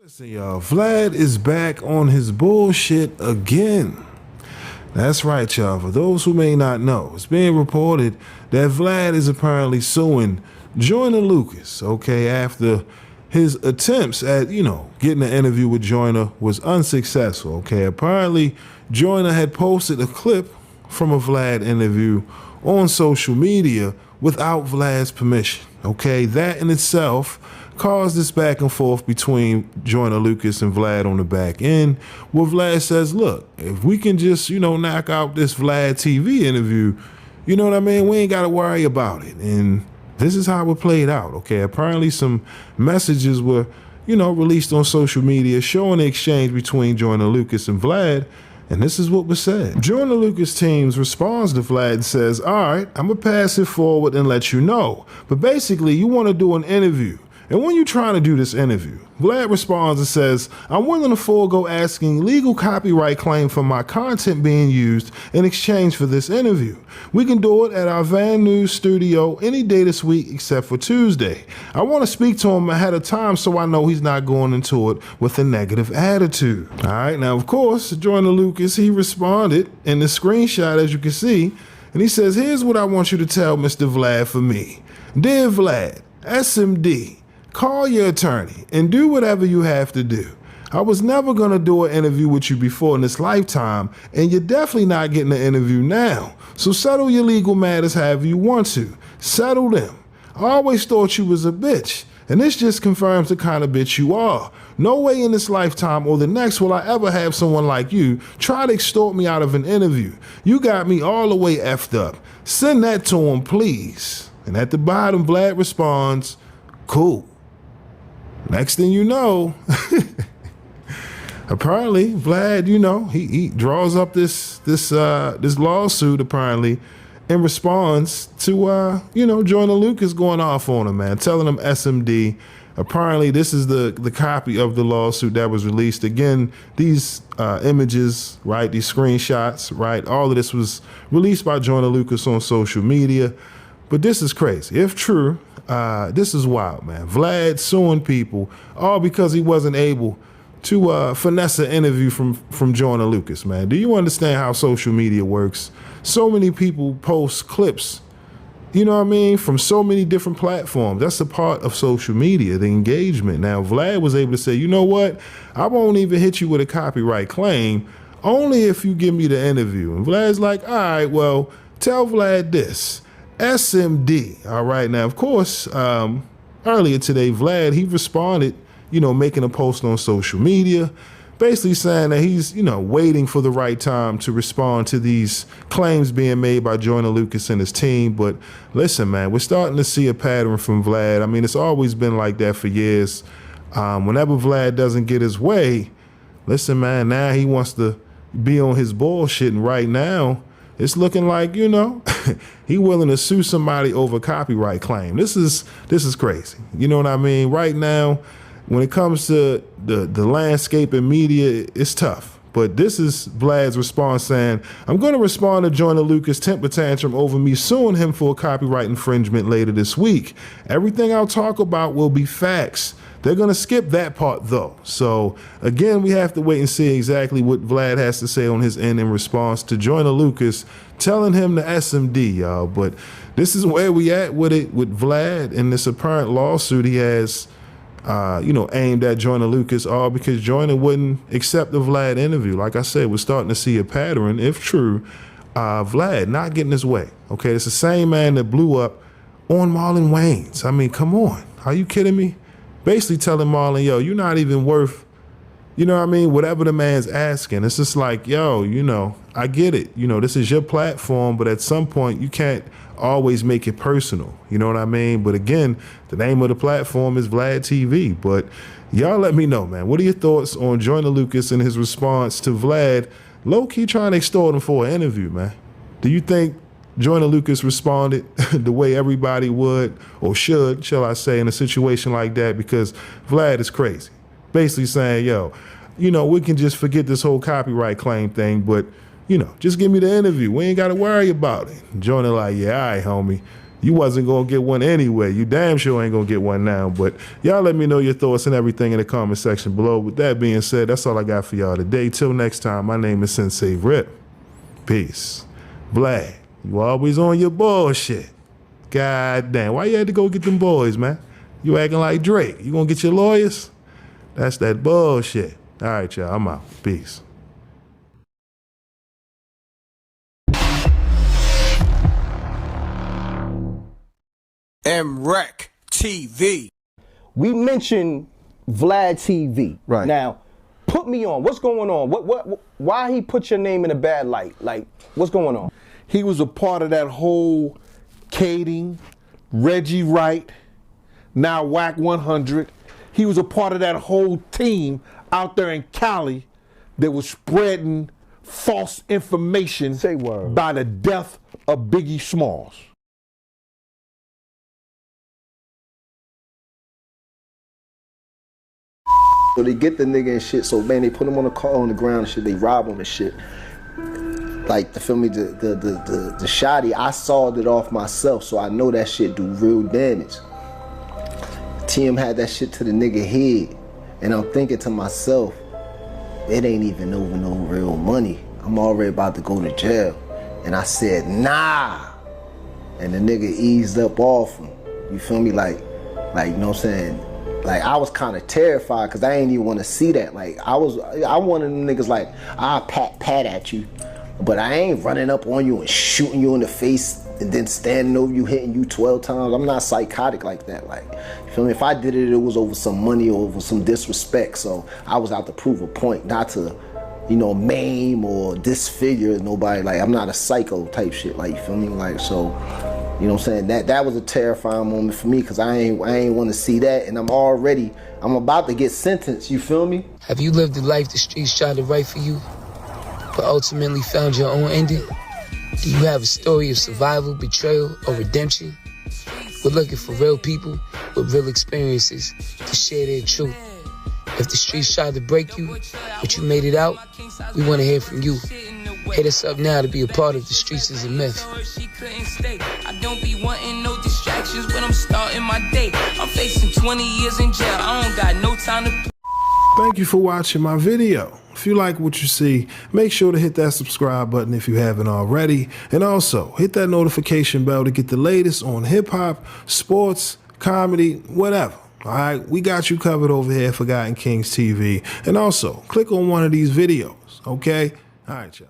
Listen, y'all, Vlad is back on his bullshit again. That's right, y'all. For those who may not know, it's being reported that Vlad is apparently suing Joyner LUCUS, okay, after his attempts at, getting an interview with Joyner was unsuccessful, okay. Apparently, Joyner had posted a clip from a Vlad interview on social media without Vlad's permission, okay. That in itself caused this back and forth between Joyner LUCUS and Vlad on the back end, where Vlad says, look, if we can just, knock out this VladTv interview, you know what I mean? We ain't got to worry about it. And this is how it played out, okay? Apparently some messages were, released on social media showing the exchange between Joyner LUCUS and Vlad, and this is what was said. Joyner LUCUS teams responds to Vlad and says, all right, I'm going to pass it forward and let you know. But basically, you want to do an interview. And when you're trying to do this interview, Vlad responds and says, I'm willing to forego asking legal copyright claim for my content being used in exchange for this interview. We can do it at our Van News studio any day this week except for Tuesday. I want to speak to him ahead of time so I know he's not going into it with a negative attitude. All right, now, of course, Joyner LUCUS, he responded in the screenshot, as you can see, and he says, here's what I want you to tell Mr. Vlad for me. Dear Vlad, SMD, call your attorney and do whatever you have to do. I was never going to do an interview with you before in this lifetime, and you're definitely not getting an interview now. So settle your legal matters however you want to. Settle them. I always thought you was a bitch, and this just confirms the kind of bitch you are. No way in this lifetime or the next will I ever have someone like you try to extort me out of an interview. You got me all the way effed up. Send that to him, please. And at the bottom, Vlad responds, cool. Next thing you know, apparently Vlad, he draws up this lawsuit apparently in response to Joyner LUCUS going off on him, man, telling him SMD. Apparently this is the copy of the lawsuit that was released. Again, these images, right, these screenshots, right, all of this was released by Joyner LUCUS on social media. But this is crazy. If true, this is wild, man. Vlad suing people all because he wasn't able to finesse an interview from Joyner LUCUS, man. Do you understand how social media works? So many people post clips, from so many different platforms. That's a part of social media, the engagement. Now, Vlad was able to say, you know what? I won't even hit you with a copyright claim, only if you give me the interview. And Vlad's like, all right, well, tell Vlad this. SMD. All right. Now, of course, earlier today, Vlad, he responded, making a post on social media, basically saying that he's, waiting for the right time to respond to these claims being made by Joyner LUCUS and his team. But listen, man, we're starting to see a pattern from Vlad. I mean, it's always been like that for years. Whenever Vlad doesn't get his way, listen, man, now he wants to be on his bullshit. And right now, it's looking like, he willing to sue somebody over copyright claim. This is crazy. You know what I mean? Right now, when it comes to the landscape and media, it's tough. But this is Vlad's response saying, I'm going to respond to Joyner LUCUS' temper tantrum over me suing him for a copyright infringement later this week. Everything I'll talk about will be facts. They're going to skip that part, though. So, again, we have to wait and see exactly what Vlad has to say on his end in response to Joyner LUCUS telling him the SMD, y'all. But this is where we at with it with Vlad and this apparent lawsuit he has, aimed at Joyner LUCUS, all because Joyner wouldn't accept the Vlad interview. Like I said, we're starting to see a pattern, if true, Vlad not getting his way. Okay, it's the same man that blew up on Marlon Wayans. I mean, come on. Are you kidding me? Basically telling Marlon, yo, you're not even worth, whatever the man's asking. It's just like, yo, I get it. This is your platform, but at some point you can't always make it personal. You know what I mean? But again, the name of the platform is VladTv. But y'all let me know, man. What are your thoughts on Joyner LUCUS and his response to Vlad low-key trying to extort him for an interview, man? Do you think Joyner LUCUS responded the way everybody would or should, shall I say, in a situation like that? Because Vlad is crazy. Basically saying, yo, we can just forget this whole copyright claim thing, but, just give me the interview. We ain't got to worry about it. Joyner like, yeah, all right, homie. you wasn't going to get one anyway. You damn sure ain't going to get one now. But y'all let me know your thoughts and everything in the comment section below. With that being said, that's all I got for y'all today. Till next time, my name is Sensei Rip. Peace. Vlad, you always on your bullshit. God damn, why you had to go get them boys, man? You acting like Drake. You gonna get your lawyers? That's that bullshit. All right, y'all, I'm out. Peace. VladTv. We mentioned VladTv. Right. Now, put me on. What's going on? Why he put your name in a bad light? Like, what's going on? He was a part of that whole Kading, Reggie Wright, now Whack 100. He was a part of that whole team out there in Cali that was spreading false information Say word. by the death of Biggie Smalls. So they get the nigga and shit, so man, they put him on a car on the ground and shit, they rob him and shit. Like, the feel me, the shotty, I sawed it off myself, so I know that shit do real damage. Tim had that shit to the nigga head, and I'm thinking to myself, it ain't even over no real money. I'm already about to go to jail. And I said, nah. And the nigga eased up off him. You feel me? Like, you know what I'm saying? Like, I was kind of terrified because I ain't even want to see that. Like, I one of them niggas like, I'll pat at you, but I ain't running up on you and shooting you in the face and then standing over you, hitting you 12 times. I'm not psychotic like that. Like, you feel me? If I did it, it was over some money or over some disrespect. So I was out to prove a point, not to, you know, maim or disfigure nobody. Like, I'm not a psycho type shit. Like, you feel me? Like, so, you know what I'm saying? That was a terrifying moment for me because I ain't want to see that, and I'm about to get sentenced, you feel me? Have you lived the life the streets tried to write for you, but ultimately found your own ending? Do you have a story of survival, betrayal, or redemption? We're looking for real people with real experiences to share their truth. If the streets tried to break you, but you made it out, we want to hear from you. Hit us up now to be a part of The Streets Is a Myth. I don't be wanting no distractions when I'm starting my day. I'm facing 20 years in jail. I don't got no time to... Thank you for watching my video. If you like what you see, make sure to hit that subscribe button if you haven't already. And also, hit that notification bell to get the latest on hip-hop, sports, comedy, whatever. All right, we got you covered over here at Forgotten Kings TV. And also, click on one of these videos, okay? All right, y'all.